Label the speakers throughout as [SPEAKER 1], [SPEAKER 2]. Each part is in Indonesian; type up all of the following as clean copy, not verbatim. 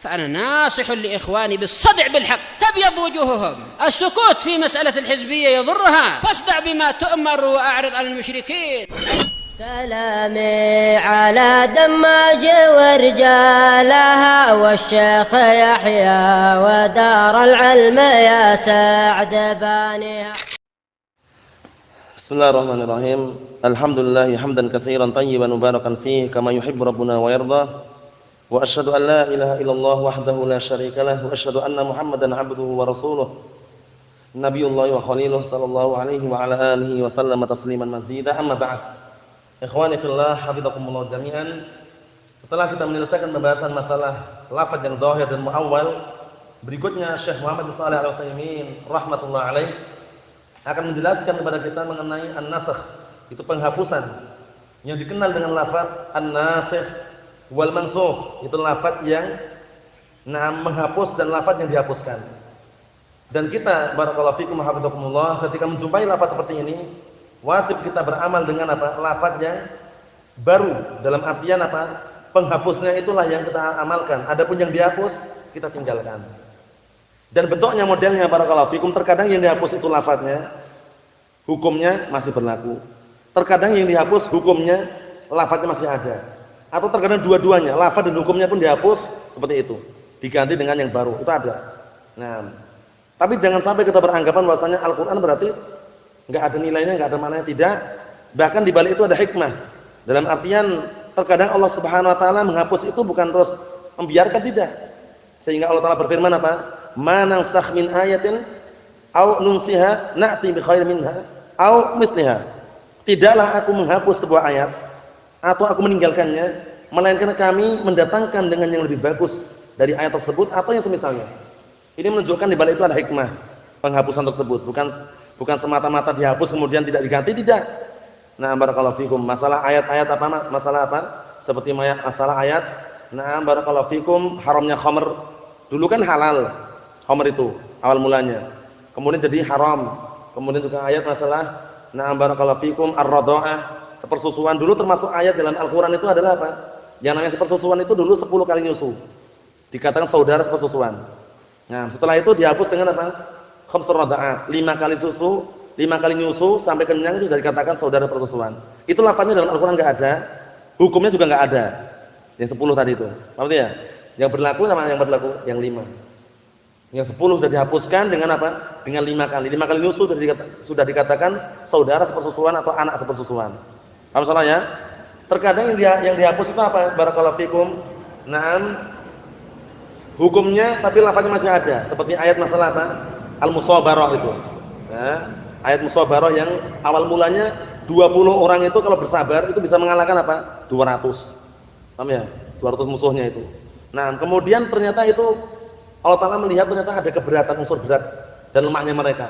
[SPEAKER 1] فأنا ناصح لإخواني بالصدع بالحق تبيض وجوههم. السكوت في مسألة الحزبية يضرها، فاصدع بما تؤمر وأعرض عن المشركين.
[SPEAKER 2] سلامي على دماج ورجالها والشيخ يحيى ودار العلم يا سعد بانيها.
[SPEAKER 3] Bismillahirrahmanirrahim. Alhamdulillah hamdan katsiran tayyiban mubarakan fihi kama yuhibbu rabbuna wa yarda. Wa asyhadu an la ilaha illallah wahdahu la syarikalah wa asyhadu anna Muhammadan 'abduhu wa rasuluh. Nabiyullah wa khaliluh sallallahu alaihi wa ala alihi wa sallama tasliman mazida. Amma ba'd. Ikhwani fillah, hafizakumullah jami'an. Setelah kita menyelesaikan pembahasan masalah lafaz yang dhahir dan muawwal, berikutnya Syekh Muhammad bin Shalih Al-Utsaimin rahimatullah alaih akan menjelaskan kepada kita mengenai an-nasakh, itu penghapusan yang dikenal dengan lafaz an-nasikh wal mansukh, itu lafaz yang menghapus dan lafaz yang dihapuskan. Dan kita barakallahu fikum hafizakumullah ketika menjumpai lafaz seperti ini, wajib kita beramal dengan apa? Lafaz yang baru, dalam artian apa? Penghapusnya itulah yang kita amalkan. Adapun yang dihapus kita tinggalkan. Dan bentuknya modelnya barakallahu fikum, terkadang yang dihapus itu lafaznya, hukumnya masih berlaku. Terkadang yang dihapus hukumnya, lafaznya masih ada. Atau terkadang dua-duanya, lafaz dan hukumnya pun dihapus, seperti itu. Diganti dengan yang baru, itu ada. Nah, tapi jangan sampai kita beranggapan bahwasanya Al-Qur'an berarti enggak ada nilainya, enggak ada maknanya, tidak. Bahkan di balik itu ada hikmah. Dalam artian terkadang Allah Subhanahu wa taala menghapus itu bukan terus membiarkan, tidak. Sehingga Allah taala berfirman apa? Ma nansakh min ayatin aw nunsiha na'ti bi khairin minha aw misliha. Tidaklah aku menghapus sebuah ayat atau aku meninggalkannya, melainkan kami mendatangkan dengan yang lebih bagus dari ayat tersebut atau yang semisalnya. Ini menunjukkan di balik itu ada hikmah penghapusan tersebut, bukan semata-mata dihapus kemudian tidak diganti, tidak. Nah, barakallahu fikum, masalah ayat-ayat apa? Masalah apa? Seperti masalah ayat, nah barakallahu fikum, haramnya khamr. Dulu kan halal khamr itu awal mulanya. Kemudian jadi haram. Kemudian juga ayat masalah, nah barakallahu fikum, ar-radha'ah, sepersusuan. Dulu termasuk ayat dalam Al-Qur'an itu adalah apa? Yang namanya sepersusuan itu dulu 10 kali nyusu. Dikatakan saudara sepersusuan. Nah, setelah itu dihapus dengan apa? Khamsur radha'at, 5 kali susu, 5 kali nyusu sampai kenyang, itu sudah dikatakan saudara persusuan. Itu lafaznya dalam Al-Qur'an enggak ada, hukumnya juga enggak ada. Yang 10 tadi itu. Paham ya? Yang berlaku sama yang berlaku yang 5. Yang 10 sudah dihapuskan dengan apa? Dengan 5 kali. 5 kali nyusu sudah dikatakan saudara sepersusuan atau anak sepersusuan. Paham salah ya? Terkadang yang dihapus itu apa? Barakallahu fikum. Naam. Hukumnya tapi lafaznya masih ada. Seperti ayat masalah apa? Al-Musabarah itu. Nah, ayat Musabarah yang awal mulanya 20 orang itu kalau bersabar itu bisa mengalahkan apa? 200. Paham ya? 200 musuhnya itu. Nah, kemudian ternyata itu Allah Ta'ala melihat ternyata ada keberatan, unsur berat dan lemahnya mereka.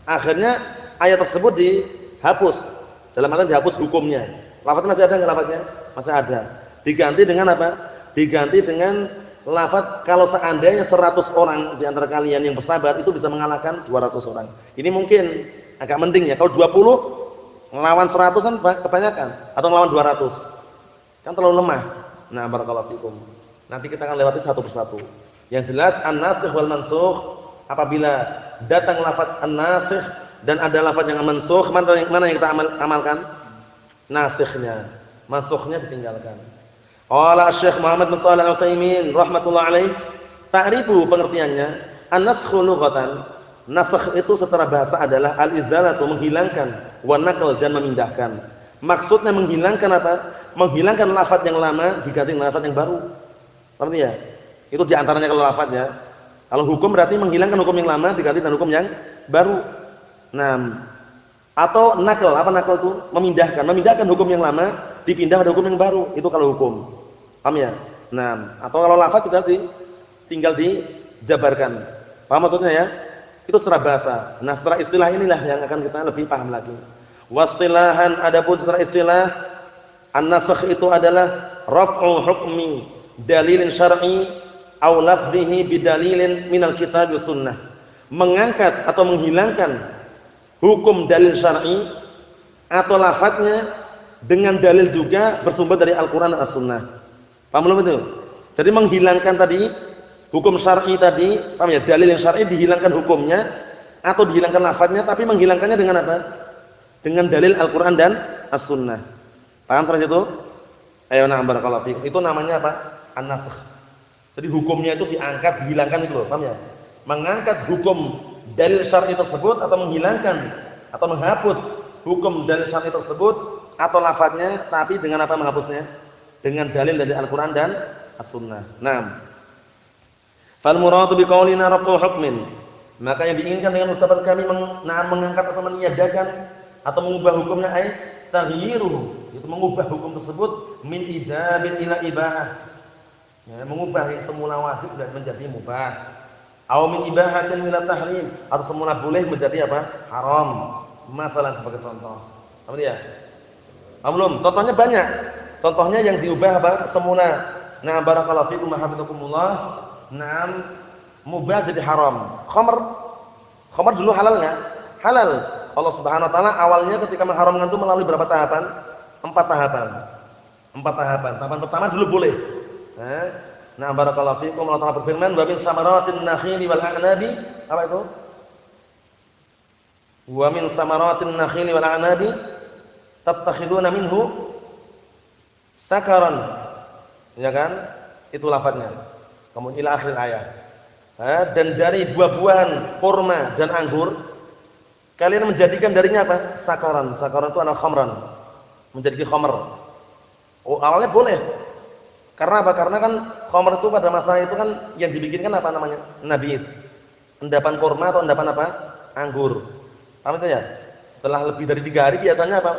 [SPEAKER 3] Akhirnya ayat tersebut dihapus. Dalam artian dihapus hukumnya. Lafaznya masih ada enggak lafaznya? Masih ada. Diganti dengan apa? Diganti dengan lafaz kalau seandainya 100 orang di antara kalian yang bersabar itu bisa mengalahkan 200 orang. Ini mungkin agak mending ya. Kalau 20 melawan 100 kan kebanyakan, atau melawan 200. Kan terlalu lemah. Nah, barakallahu fikum. Nanti kita akan lewati satu persatu. Yang jelas an-nasikh wal mansukh, apabila datang lafaz an-nasikh dan ada lafaz yang mansukh, mana yang kita amalkan? Nasikhnya. Mansukhnya ditinggalkan. Qala Syekh Muhammad bin Shalih Al-Utsaimin rahimatullah alaih, ta'rifu pengertiannya, an-naskhu lughatan. Nasakh itu secara bahasa adalah al-izalatu, menghilangkan, wa naql, dan memindahkan. Maksudnya menghilangkan apa? Menghilangkan lafaz yang lama diganti dengan lafaz yang baru. Artinya ya? Itu di antaranya kalau lafaznya. Kalau hukum berarti menghilangkan hukum yang lama diganti dengan hukum yang baru. Nah, atau naql, apa naql itu? Memindahkan hukum yang lama dipindah pada hukum yang baru. Itu kalau hukum. Paham ya? Nah, atau kalau lafaz juga tinggal dijabarkan. Paham maksudnya ya? Itu secara bahasa. Nah, secara istilah inilah yang akan kita lebih paham lagi. Wastilahan, adapun secara istilah, an-nasakh itu adalah raf'u hukmi dalilin syar'i aw lafdhihi bidalilin minal kitab wa sunnah. Mengangkat atau menghilangkan hukum dalil syar'i atau lafadznya dengan dalil juga bersumber dari Al-Qur'an dan As-Sunnah. Paham belum itu? Jadi menghilangkan tadi hukum syar'i tadi, paham ya? Dalil yang syar'i dihilangkan hukumnya atau dihilangkan lafadznya, tapi menghilangkannya dengan apa? Dengan dalil Al-Qur'an dan As-Sunnah. Paham sampai situ? Ayo na'am barakallahu fikum. Itu namanya apa? An-nasakh. Jadi hukumnya itu diangkat, dihilangkan itu loh, paham ya? Mengangkat hukum dalil syar'i tersebut atau menghilangkan atau menghapus hukum dalil syar'i tersebut atau lafadznya, tapi dengan apa menghapusnya? Dengan dalil dari Al-Qur'an dan As-Sunnah. Naam. Fal muradu biqaulina rafu hukmin. Maka yang diinginkan dengan ucapan kami mengangkat atau meniadakan atau mengubah hukumnya ay taghyiruhu, itu mengubah hukum tersebut min ijabin ila ibahah. Ya, mengubah yang semula wajib dan menjadi mubah. Aw min ibahatin ila tahrim, atau semula boleh menjadi apa? Haram. Masalah sebagai contoh. Apa dia? Belum, contohnya banyak. Contohnya yang diubah apa? Semula. Nah, barakallahu fikum wa hafizakumullah. Naam, mubah jadi haram. Khamr dulu halal enggak? Halal. Allah Subhanahu wa taala awalnya ketika mengharamkan itu melalui berapa tahapan? 4 tahapan. 4 tahapan. Tahapan pertama dulu boleh. Nah, barakallahu fikum, Allah Ta'ala berfirman, "Wa min samaratin nakhili wal a'nabi." Apa itu? "Wa min samaratin nakhili wal a'nabi tattakhiduna minhu sakaran." Ya kan? Itu lafadznya. Kemudian ila akhir ayat. Dan dari buah-buahan kurma dan anggur kalian menjadikan darinya apa? Sakaran. Sakaran itu adalah khamran. Menjadi khamr. Oh, awalnya boleh. Karena apa? Karena kan khamr itu pada masa itu kan yang dibikinkan apa namanya? Nabid. Endapan kurma atau endapan apa? Anggur. Paham itu ya? Setelah lebih dari 3 hari biasanya apa?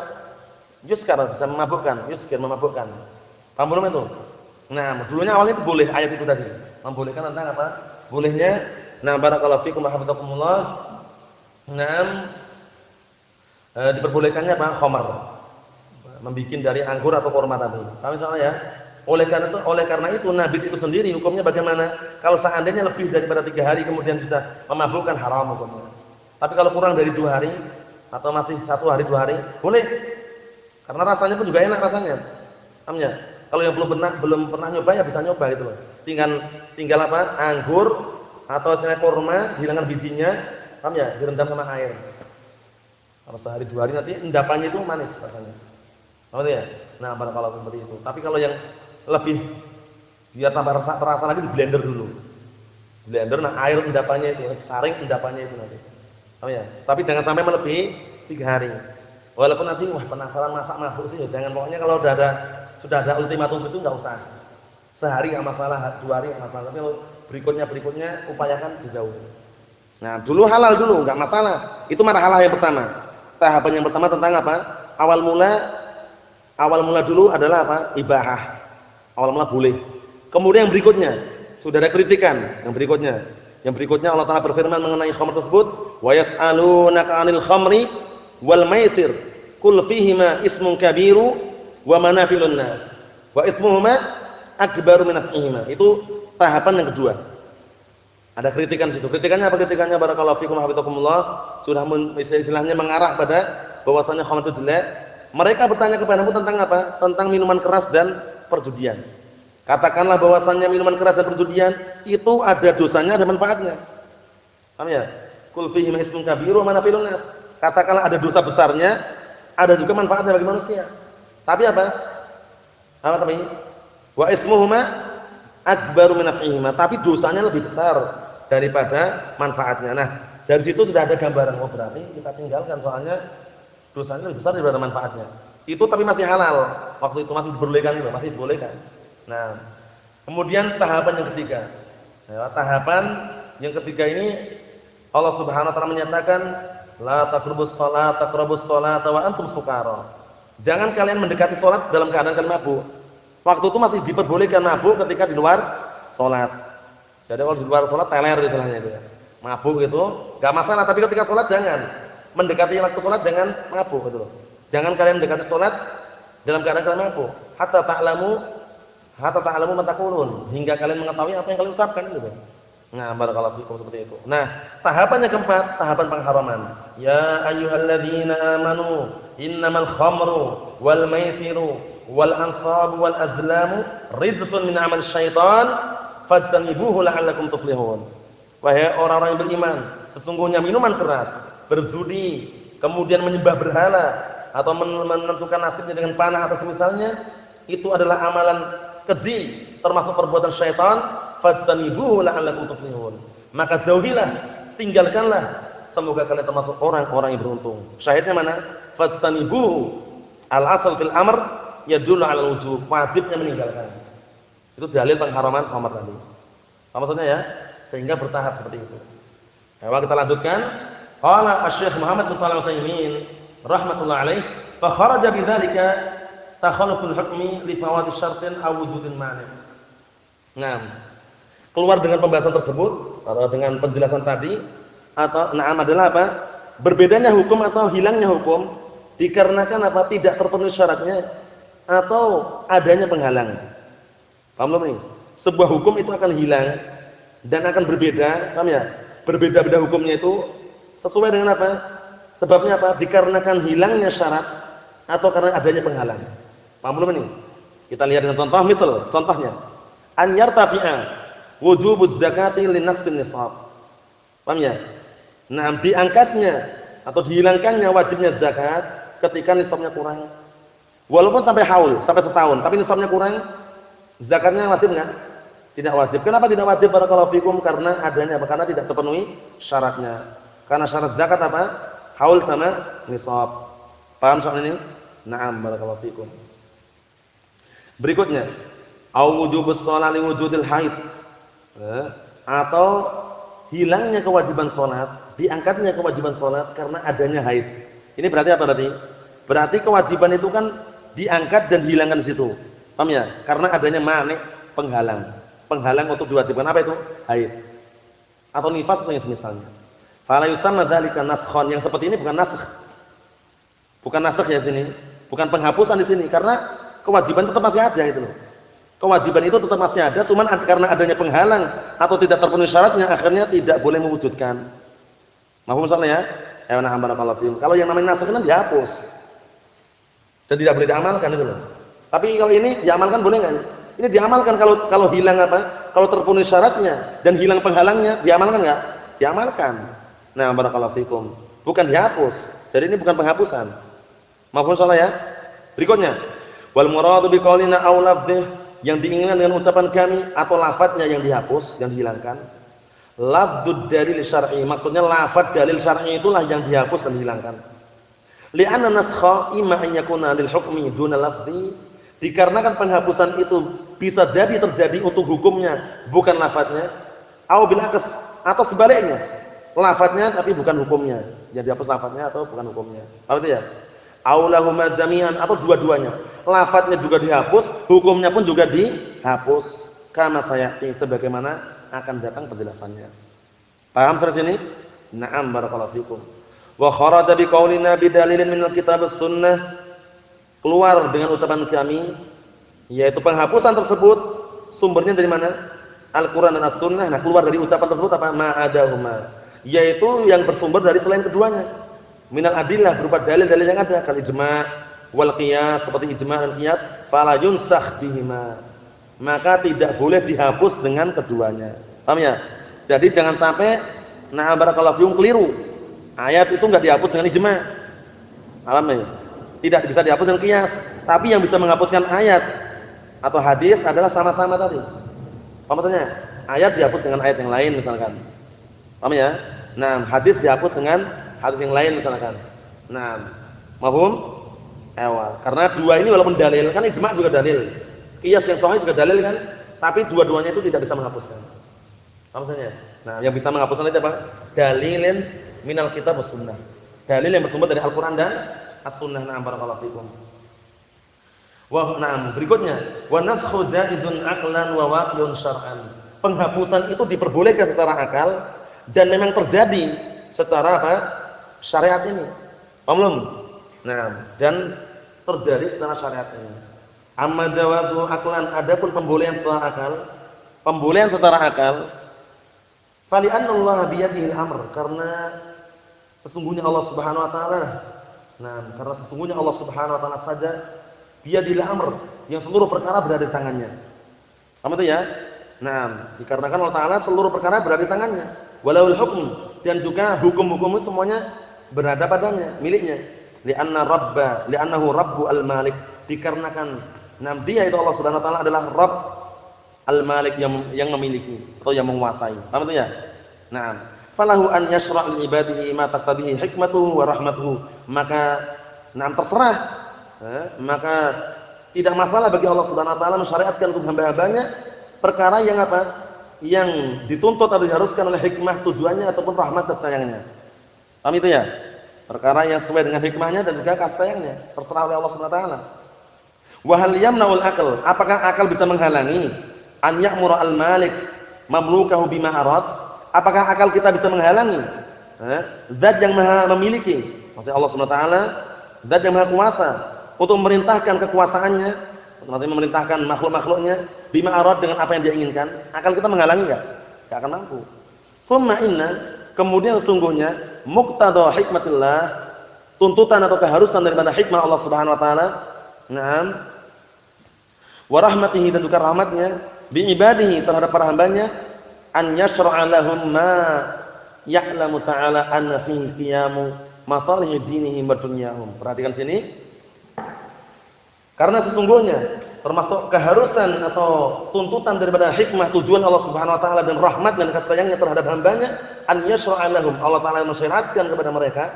[SPEAKER 3] Yuskar, bisa memabukkan. Yuskar, memabukkan. Paham belum itu? Nah, dulunya awalnya itu boleh, ayat itu tadi. Membolehkan tentang apa? Bolehnya. Nah, barakallahu fikum wa hafizakumullah. Naam, diperbolehkannya apa? Khamr. Membikin dari anggur atau kurma tadi. Paham soalnya ya? Oleh karena itu nabid itu sendiri hukumnya bagaimana? Kalau seandainya lebih daripada 3 hari kemudian sudah memabukkan, haram hukumnya. Tapi kalau kurang dari 2 hari atau masih 1 hari 2 hari, boleh. Karena rasanya pun juga enak rasanya. Paham ya? Kalau yang belum pernah nyoba ya bisa nyoba gitu loh. Tinggal apa? Anggur atau misalnya kurma, hilangkan bijinya, paham ya? Direndam sama air. Kalau sehari 2 hari nanti endapannya itu manis rasanya. Paham ya? Nah, kalau seperti itu. Tapi kalau yang lebih biar tambah terasa lagi di blender dulu. Blender, nah air endapannya itu, saring endapannya itu nanti. Paham ya? Tapi jangan sampai melebihi 3 hari. Walaupun nanti wah penasaran masak mabuk sih, ya jangan, pokoknya kalau sudah ada ultimatum itu enggak usah. Sehari enggak masalah, 2 hari enggak masalah. Tapi kalau berikutnya upayakan dijauhi. Nah, dulu halal dulu, enggak masalah. Itu marhalah yang pertama. Tahapan yang pertama tentang apa? Awal mula dulu adalah apa? Ibahah. Awal mula boleh. Kemudian yang berikutnya, sudah ada kritikan. Yang berikutnya Allah Ta'ala berfirman mengenai khamr tersebut, "Wa yas'alunaka 'anil khamri wal maisir, qul fihima ismun kabiru wa manafi'un nas, wa ismuhuma akbaru min naf'ihima." Itu tahapan yang kedua. Ada kritikan situ. Kritikannya apa? Kritikannya barakallahu fikum hafizakumullah, sudah istilahnya mengarah pada bahwasanya khamr itu jelek. Mereka bertanya kepadamu tentang apa? Tentang minuman keras dan perjudian. Katakanlah bahwasannya minuman keras dan perjudian itu ada dosanya, ada manfaatnya. Paham ya? Qul fihi ismun kabiru wa manafi'un nas. Katakanlah ada dosa besarnya, ada juga manfaatnya bagi manusia. Tapi apa? Apa tadi? Wa ismuhuma akbaru min naf'ihima. Tapi dosanya lebih besar daripada manfaatnya. Nah, dari situ sudah ada gambaran. Oh, berarti kita tinggalkan soalnya dosanya lebih besar daripada manfaatnya. Itu tapi masih halal. Waktu itu masih dibolehkan itu, masih dibolehkan. Nah, kemudian tahapan yang ketiga. Ya, tahapan yang ketiga ini Allah Subhanahu wa taala menyatakan la taqrabus sholata wa antum sukara. Jangan kalian mendekati salat dalam keadaan kalian mabuk. Waktu itu masih diperbolehkan mabuk ketika di luar salat. Jadi kalau di luar salat teler istilahnya itu ya. Mabuk itu enggak masalah, tapi ketika salat jangan. Mendekati waktu salat jangan mabuk gitu loh. Jangan kalian mendekati salat dalam keadaan kalian mabuk. Hatta ta'lamu ma taqulun, hingga kalian mengetahui apa yang kalian ucapkan gitu. Nah, barakallahu fikum seperti itu. Nah, tahapan yang keempat, tahapan pengharaman. Ya ayyuhalladzina amanu, innamal khamru wal maisiru wal ansabu wal azlamu rijsun min 'amal syaitan fajtanibuhu la'allakum tuflihun. Wahai orang-orang yang beriman, sesungguhnya minuman keras, berjudi, kemudian menyembah berhala atau menentukan nasibnya dengan panah atau semisalnya, itu adalah amalan keji, termasuk perbuatan syaitan. Fajtanibuhu la'allakum tuflihun. Maka jauhilah, tinggalkanlah, semoga kalian termasuk orang-orang yang beruntung. Syahidnya mana? Fajtanibuhu. Al-asal fil amr yadullu 'ala al-wujub. Wajibnya meninggalkan. Itu dalil pengharaman khamar tadi. Apa maksudnya ya? Sehingga bertahap seperti itu. Nah, kita lanjutkan. Qala Asy-Syaikh Muhammad bin Shalih Al-Utsaimin rahimatullah alaih, fa kharaja bidzalika takhalluful hukmi li fawati syartin aw wujudin mani'. Nah, keluar dengan pembahasan tersebut atau dengan penjelasan tadi atau adalah apa? Berbedanya hukum atau hilangnya hukum dikarenakan apa? Tidak terpenuhi syaratnya atau adanya penghalang. Paham belum nih? Sebuah hukum itu akan hilang dan akan berbeda, paham ya? Berbeda-beda hukumnya itu sesuai dengan apa? Sebabnya apa? Dikarenakan hilangnya syarat atau karena adanya penghalang. Paham belum ini? Kita lihat dengan contoh, misal contohnya an yartafi'a wujubuz zakati li naqsin nisab. Paham ya? Nah, diangkatnya atau dihilangkannya wajibnya zakat ketika nisabnya kurang. Walaupun sampai haul, sampai setahun, tapi nisabnya kurang, zakatnya wajib enggak? Tidak wajib. Kenapa tidak wajib? Barakallahu fikum, karena adanya karena tidak terpenuhi syaratnya. Karena syarat zakat apa? Haul sama nisab. Paham soal ini? Na'am, barakallahu fikum. Berikutnya, au wujubus shalah li wujudil haid. Atau hilangnya kewajiban salat, diangkatnya kewajiban salat karena adanya haid. Ini berarti apa berarti? Berarti kewajiban itu kan diangkat dan dihilangkan di situ. Paham ya? Karena adanya mani', penghalang. Penghalang untuk diwajibkan apa itu? Haid. Atau nifas atau yang semisalnya. Fala yusamma dzalika naskhon. Yang seperti ini bukan nasakh. Bukan nasakh ya sini. Bukan penghapusan di sini karena kewajiban tetap masih ada itu loh. Kewajiban itu tetap masih ada, cuman karena adanya penghalang atau tidak terpenuhi syaratnya akhirnya tidak boleh mewujudkan. Mahfum soalnya ya? Nah, barakallahu fiikum. Kalau yang namanya nasakh kan dihapus. Dan tidak boleh diamalkan itu loh. Tapi kalau ini diamalkan boleh enggak? Ini diamalkan kalau hilang apa? Kalau terpenuhi syaratnya dan hilang penghalangnya, diamalkan enggak? Diamalkan. Nah, barakallahu fikum. Bukan dihapus. Jadi ini bukan penghapusan. Mahfum soalnya ya? Berikutnya, wal muradu biqaulina aw lafdh, yang diinginkan dengan ucapan kami atau lafadznya yang dihapus, yang dihilangkan. Lafdzud dalil syar'i, maksudnya lafadz dalil syar'i itulah yang dihapus dan dihilangkan. Li'anna naskha imma an yakuna lil hukmi duna lafzi, dikarenakan penghapusan itu bisa jadi terjadi untuk hukumnya bukan lafadznya, au bil aks, atau sebaliknya lafadznya tapi bukan hukumnya, yang dihapus lafadznya atau bukan hukumnya. Apa itu ya? Au lahuma jami'an, atau dua-duanya, lafadznya juga dihapus, hukumnya pun juga dihapus. Kama sayati, sebagaimana akan datang penjelasannya. Paham sampai sini? Na'am, barakallahu fikum. Wa kharaja biqaulina bidalilin minal kitab was sunnah, keluar dengan ucapan kami, yaitu penghapusan tersebut sumbernya dari mana? Al-Qur'an dan As-Sunnah. Nah, keluar dari ucapan tersebut apa? Ma'adahuma, yaitu yang bersumber dari selain keduanya. Minal adillah, berupa dalil-dalil yang ada, kal ijma' wal qiyas, seperti ijma' dan qiyas, fala yunsakh bihima, maka tidak boleh dihapus dengan keduanya. Paham ya? Jadi jangan sampai barakallahu fiikum keliru. Ayat itu enggak dihapus dengan ijma'. Paham ya? Tidak bisa dihapus dengan qiyas, tapi yang bisa menghapuskan ayat atau hadis adalah sama-sama tadi. Apa maksudnya? Ayat dihapus dengan ayat yang lain misalkan. Paham ya? Nah, hadis dihapus dengan hadis yang lain misalkan. Nah, mafhum? Karena dua ini walaupun dalil, kan ijma' juga dalil. Qiyas yang sahih juga dalil kan? Tapi dua-duanya itu tidak bisa menghapuskan. Apa maksudnya? Nah, yang bisa menghapuskan itu apa? Dalilin minal kitab was sunnah. Dalil yang bersumber dari Al-Qur'an dan As-Sunnah. Na'am, barakallahu fikum. Berikutnya, wa naskhu jaizun aqlan wa waqi'un syar'an. Penghapusan itu diperbolehkan secara akal dan memang terjadi secara apa? Syariat ini. Paham belum? Nah, dan terjadi secara syariat ini. Amma jawazu aqlan, adapun pembolehan secara akal, pembolehan secara akal, fali anna Allah biyadihi al-amr, karena sesungguhnya Allah Subhanahu wa taala. Nah, karena sesungguhnya Allah Subhanahu wa taala saja biyadil amr, yang seluruh perkara berada di tangannya. Apa itu ya? Nah, dikarenakan Allah Ta'ala seluruh perkara berada di tangannya. Walahul hukm, dan juga hukum-hukum itu semuanya berada padanya, miliknya. Li'annahu Rabbul Malik, dikarenakan dia itu Allah Subhanahu wa taala adalah Rabb Al-Malik yang memiliki atau yang menguasai. Paham itu ya? Nah, falahu an yashra' li ibadihi ma taqtadihi hikmatuhu wa rahmatuhu. Maka terserah. Maka tidak masalah bagi Allah Subhanahu wa taala mensyariatkan untuk hamba-hambanya perkara yang apa? Yang dituntut atau diharuskan oleh hikmah tujuannya ataupun rahmat dan sayangnya. Paham itu ya? Perkara yang sesuai dengan hikmahnya dan juga kasih sayangnya, terserah oleh Allah Subhanahu wa taala. Wa hal yamna'ul aql? Apakah akal bisa menghalangi an ya'mura al-malik mamlukahu bima arad? Apakah akal kita bisa menghalangi zat yang maha memiliki, maksudnya Allah Subhanahu wa taala, zat yang maha kuasa untuk memerintahkan kekuasaannya, maksudnya memerintahkan makhluk-makhluknya bima arad dengan apa yang dia inginkan? Akal kita menghalangi enggak? Enggak akan mampu. Summa inna, kemudian sesungguhnya muqtada hikmatillah, tuntutan atau keharusan daripada hikmah Allah Subhanahu wa taala, wa rahmatihi, dan juga rahmatnya bi ibadihi terhadap para hambanya, an yashra'a lahum ma ya'lamu ta'ala anna fihi qiyamu masalih dinihim wa dunyahum. Perhatikan sini. Karena sesungguhnya termasuk keharusan atau tuntutan daripada hikmah tujuan Allah Subhanahu wa taala dan rahmat dan kasih sayangnya terhadap hambanya, an yashra'a lahum, Allah taala mensyariatkan kepada mereka,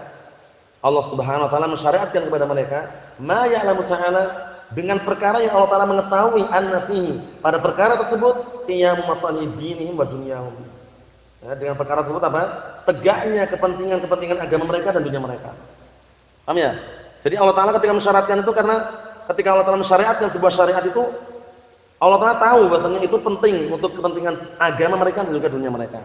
[SPEAKER 3] Allah Subhanahu wa taala mensyariatkan kepada mereka ma ya'lamu ta'ala, dengan perkara yang Allah taala mengetahui anna fihi, pada perkara tersebut qiyam masalih dinihim wa dunyahum. Dengan perkara tersebut apa? Tegaknya kepentingan agama mereka dan dunia mereka. Paham ya? Jadi Allah taala ketika mensyaratkan itu, karena ketika Allah taala mensyariatkan sebuah syariat itu, Allah taala tahu bahwasanya itu penting untuk kepentingan agama mereka dan juga dunia mereka.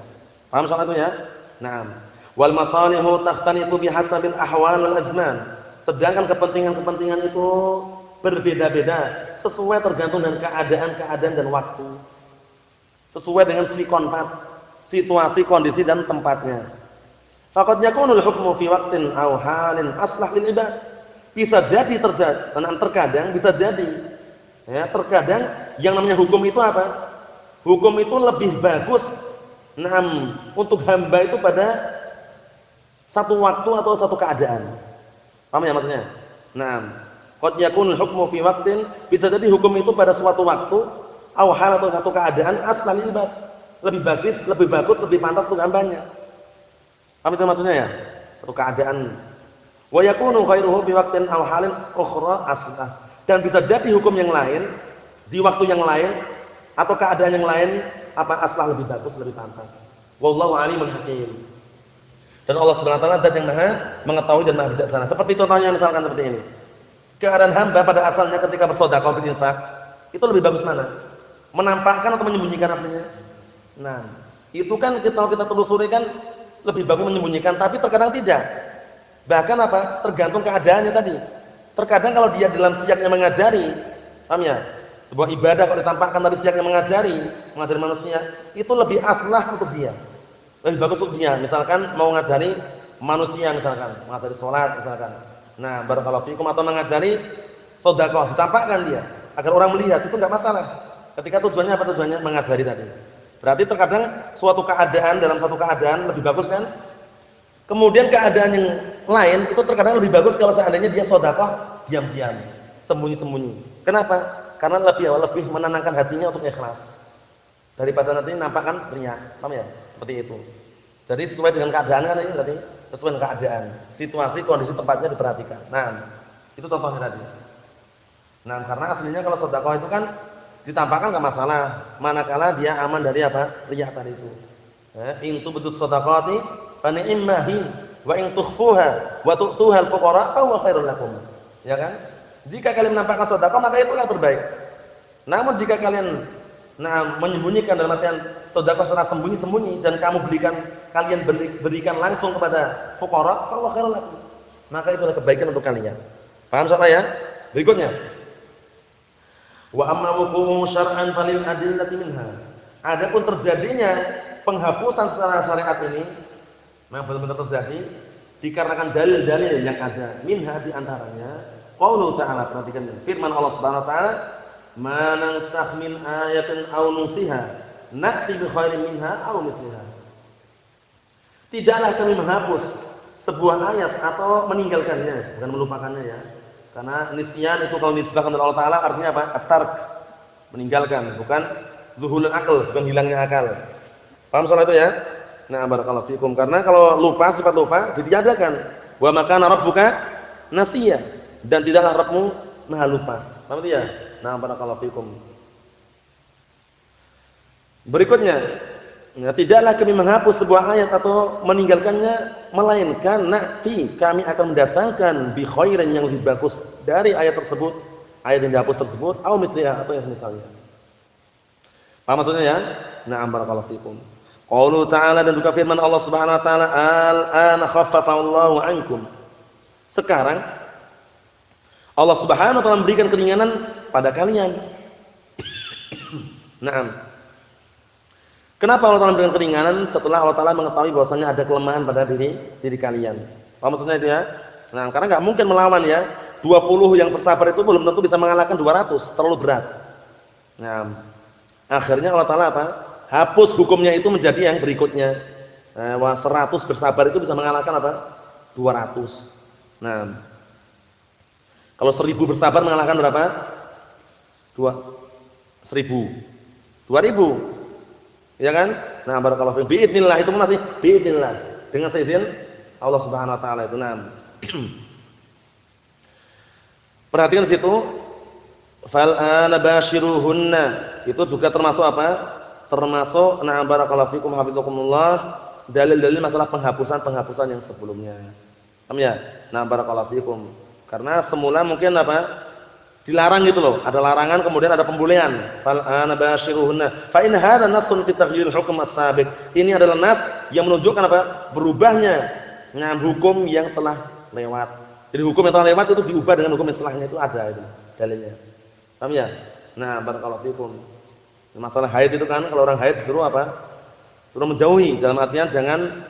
[SPEAKER 3] Paham soal itu ya? Naam. Wal masalihu takhtalifu bihasabil ahwal wal azman. Sedangkan kepentingan-kepentingan itu berbeda-beda sesuai tergantung dengan keadaan dan waktu. Sesuai dengan situasi, kondisi dan tempatnya. Faqad yakunul hukmu fi waqtin aw halin aslah lil ibad. Bisa jadi terkadang bisa jadi ya, terkadang yang namanya hukum itu apa? Hukum itu lebih bagus untuk hamba itu pada satu waktu atau satu keadaan. Paham ya maksudnya? Qad yakunul hukmu fi waqtin, bisa jadi hukum itu pada suatu waktu, aw hal atau satu keadaan aslah lil ibad. Lebih bagus, lebih pantas untuk hambanya. Paham itu maksudnya ya? Satu keadaan. Wa yakunu ghairuhu bi waqtin aw halin ukhra aslah. Dan bisa jadi hukum yang lain di waktu yang lain atau keadaan yang lain apa aslah lebih bagus, lebih pantas. Wallahu alimul hakim. Dan Allah Subhanahu wa taala zat yang maha mengetahui dan maha bijaksana. Seperti contohnya misalkan seperti ini. Keadaan hamba pada asalnya ketika bersedekah berinfak, itu lebih bagus mana? Menampakkan atau menyembunyikan aslinya? Itu kan kita telusuri kan lebih bagus menyembunyikan, tapi terkadang tidak. Bahkan apa? Tergantung keadaannya tadi. Terkadang kalau dia dalam siaknya mengajari, paham ya? Sebuah ibadah kalau ditampakkan dari siaknya mengajari manusia, itu lebih aslah untuk dia. Lebih bagus untuk dia. Misalkan mau ngajari manusia, misalkan mengajari sholat misalkan. Barakallahu fikum, atau mengajari sedekah, ditampakkan dia agar orang melihat, itu enggak masalah. Ketika tujuannya apa? Tujuannya mengajari tadi. Berarti terkadang suatu keadaan, dalam satu keadaan lebih bagus kan? Kemudian keadaan yang lain itu terkadang lebih bagus kalau seandainya dia sedekah diam-diam, sembunyi-sembunyi. Kenapa? Karena lebih menenangkan hatinya untuk ikhlas. Daripada nanti nampakkan riya. Paham ya? Seperti itu. Jadi sesuai dengan keadaan kan ini berarti sesuai dengan keadaan, situasi, kondisi, tempatnya diperhatikan. Itu contohnya tadi. Karena aslinya kalau sedekah itu kan ditampakkan enggak masalah, manakala dia aman dari apa? Riya tadi itu. In tubdus shadaqati fa ni'mahi wa in tukhfuha wa tu'tuha al-fuqara fa huwa khairul lakum. Ya kan? Jika kalian menampakkan sedekah maka itulah terbaik. Namun jika kalian menyembunyikan, dalam artian sedekah secara sembunyi-sembunyi, dan kalian berikan langsung kepada fuqara, fa huwa khairul lakum. Maka itulah kebaikan untuk kalian. Paham soalnya ya? Berikutnya. Wa amma wuqu'u syar'an falil adillati minha. Adapun terjadinya penghapusan secara syariat ini memang benar-benar terjadi dikarenakan dalil-dalil yang ada. Minha di antaranya qaulu ta'ala, perhatikan firman Allah Subhanahu wa taala, "Ma nansakh min ayatin aw nusiha na'ti bi khairin minha aw misliha. Tidaklah kami menghapus sebuah ayat atau meninggalkannya, bukan melupakannya ya. Karena nisyan itu kalau disebutkan oleh Allah Taala artinya apa? At-tark, meninggalkan, bukan zuhulul akal, bukan hilangnya akal. Paham soal itu ya? Nah, barakallahu fikum. Karena kalau lupa, sifat lupa ditiadakan. Wa makana rabbuka nasiya, dan tidaklah Rabbmu maha lupa. Paham itu ya? Nah, barakallahu fikum. Berikutnya, ya, tidaklah kami menghapus sebuah ayat atau meninggalkannya, melainkan na'ti, kami akan mendatangkan bi khairin yang lebih bagus dari ayat tersebut, ayat yang dihapus tersebut, atau misliha, atau yang semisalnya. Paham maksudnya ya? Na'am barakallahu fikum. Qaulu ta'ala, dan juga firman Allah Subhanahu wa taala, al-ana khaffafa Allahu 'ankum. Sekarang Allah Subhanahu wa taala memberikan keringanan pada kalian. Naam. Kenapa Allah Taala memberikan keringanan setelah Allah Taala mengetahui bahwasanya ada kelemahan pada diri kalian? Apa maksudnya itu ya? Nah, karena enggak mungkin melawan ya. 20 yang bersabar itu belum tentu bisa mengalahkan 200, terlalu berat. Nah, akhirnya Allah Taala apa? Hapus hukumnya itu menjadi yang berikutnya. 100 bersabar itu bisa mengalahkan apa? 200. Nah, kalau 1000 bersabar mengalahkan berapa? 1000. 2000. Ya kan? Nah, barakallahu fiik. Biidznillah itu masih biidznillah. Dengan seizin Allah Subhanahu wa taala itu. Nah. Perhatikan di situ. Fal ana bashiruhunna. Itu juga termasuk apa? Termasuk na'am barakallahu fikum hafizakumullah, dalil-dalil masalah penghapusan yang sebelumnya. Paham ya? Na'am barakallahu fikum. Karena semula mungkin apa? Dilarang gitu loh, ada larangan kemudian ada pembolehan. Fal ana bashiruhunna. Fa in hadza nassun fi taghyiril hukm as-sabiq. Ini adalah nas yang menunjukkan apa? Berubahnya hukum yang telah lewat. Jadi hukum yang telah lewat itu diubah dengan hukum setelahnya, itu ada itu dalilnya. Paham ya? Nah, barakallahu fikum. Masalah haid itu kan, kalau orang haid disuruh apa? Suruh menjauhi, dalam artian jangan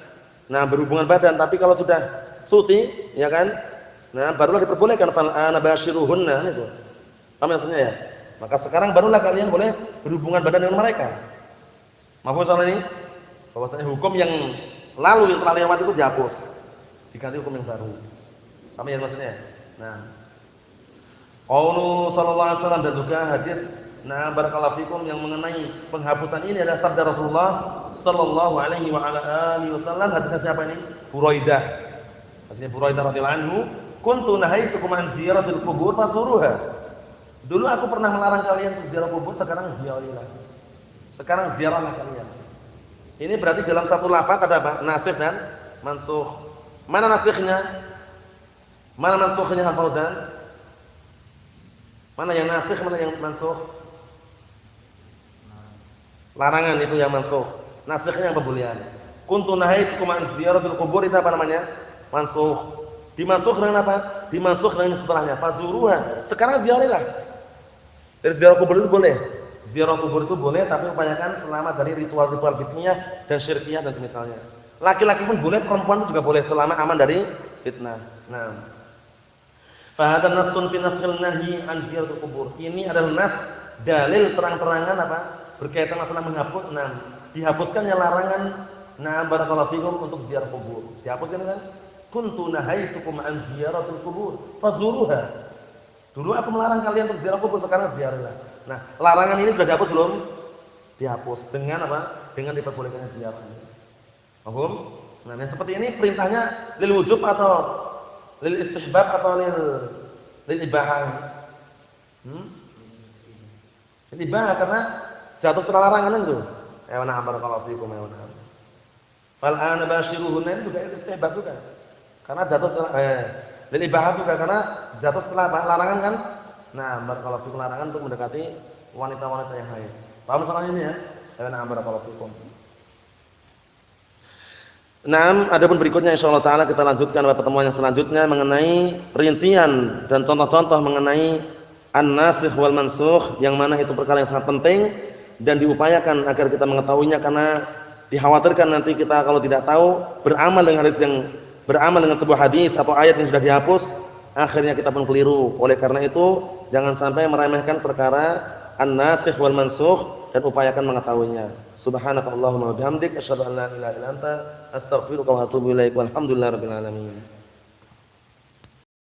[SPEAKER 3] berhubungan badan, tapi kalau sudah suci, ya kan? Nah, barulah diperbolehkan fal ana bashiruhunna itu. Paham maksudnya ya? Maka sekarang barulah kalian boleh berhubungan badan dengan mereka. Mahfuz soal ini? Bahwasanya hukum yang lalu yang telah lewat itu dihapus, diganti hukum yang baru. Paham ya maksudnya? Nah, qaulu sallallahu alaihi wasallam, dan juga hadis barakallahu fikum yang mengenai penghapusan ini adalah sabda Rasulullah sallallahu alaihi wa ala alihi wasallam. Hadisnya siapa ini? Buraidah. Hadisnya Buraidah radhiyallahu anhu, kuntu nahaitukum an ziyaratil qubur fasuruha. Dulu aku pernah melarang kalian untuk ziarah kubur, sekarang ziarahilah. Sekarang ziarahlah kalian. Ini berarti dalam satu lafaz ada apa? Nasikh dan mansukh. Mana nasikhnya? Mana mansukhnya Al-Fauzan? Mana yang nasikh, mana yang mansukh? Larangan itu yang mansukh. Nasikhnya yang pembolehan. Kuntu nahaitukum an ziyaratil qubur, itu apa namanya? Mansukh. Dimansukh dengan apa? Dimansukh dengan setelahnya. Fazuruha. Sekarang ziarahilah. Jadi ziarah kubur itu boleh. Ziarah kubur itu boleh, tapi upayakan selamat dari ritual-ritual bid'ah dan syirkiyah dan semisalnya. Laki-laki pun boleh, perempuan juga boleh, selama aman dari fitnah. Nah, fa hadza nassun fi naskhil nahyi an ziyaratil qubur. Ini adalah nas, dalil terang-terangan apa? Berkaitan masalah menghapus, dihapuskannya larangan barakallahu fikum untuk ziarah kubur. Dihapuskan kan? Kuntu nahaitukum an ziyaratil qubur fazuruha. Dulu aku melarang kalian untuk ziarah kubur, sekarang ziarahlah. Nah, larangan ini sudah dihapus belum? Dihapus dengan apa? Dengan diperbolehkannya ziarah. Paham? Nah, yang seperti ini perintahnya lil wujub atau lil istihbab atau lil ibahah? Lil ibahah, karena jatuh setelah larangan itu. Ya wa barakallahu fikum ya wa. Fal ana bashiruhunna juga itu istihbab juga. Karena jatuh setelah lil ibahah juga, karena jatuh setelah larangan kan. Nah, barakallahu fikum, larangan untuk mendekati wanita-wanita yang haid. Paham soal ini ya? Ya wa barakallahu fikum. Nah, adapun berikutnya insyaallah taala kita lanjutkan pada pertemuan yang selanjutnya mengenai rincian dan contoh-contoh mengenai an-nasikh wal mansukh, yang mana itu perkara yang sangat penting dan diupayakan agar kita mengetahuinya, karena dikhawatirkan nanti kita kalau tidak tahu beramal dengan sebuah hadis atau ayat yang sudah dihapus, akhirnya kita pun keliru. Oleh karena itu jangan sampai meremehkan perkara an-nasikh wal mansukh dan upayakan mengetahuinya. Subhanakallahumma wa bihamdik asyhadu an la ilaha illa anta astaghfiruka wa atubu ilaik. Walhamdulillahirabbil alamin.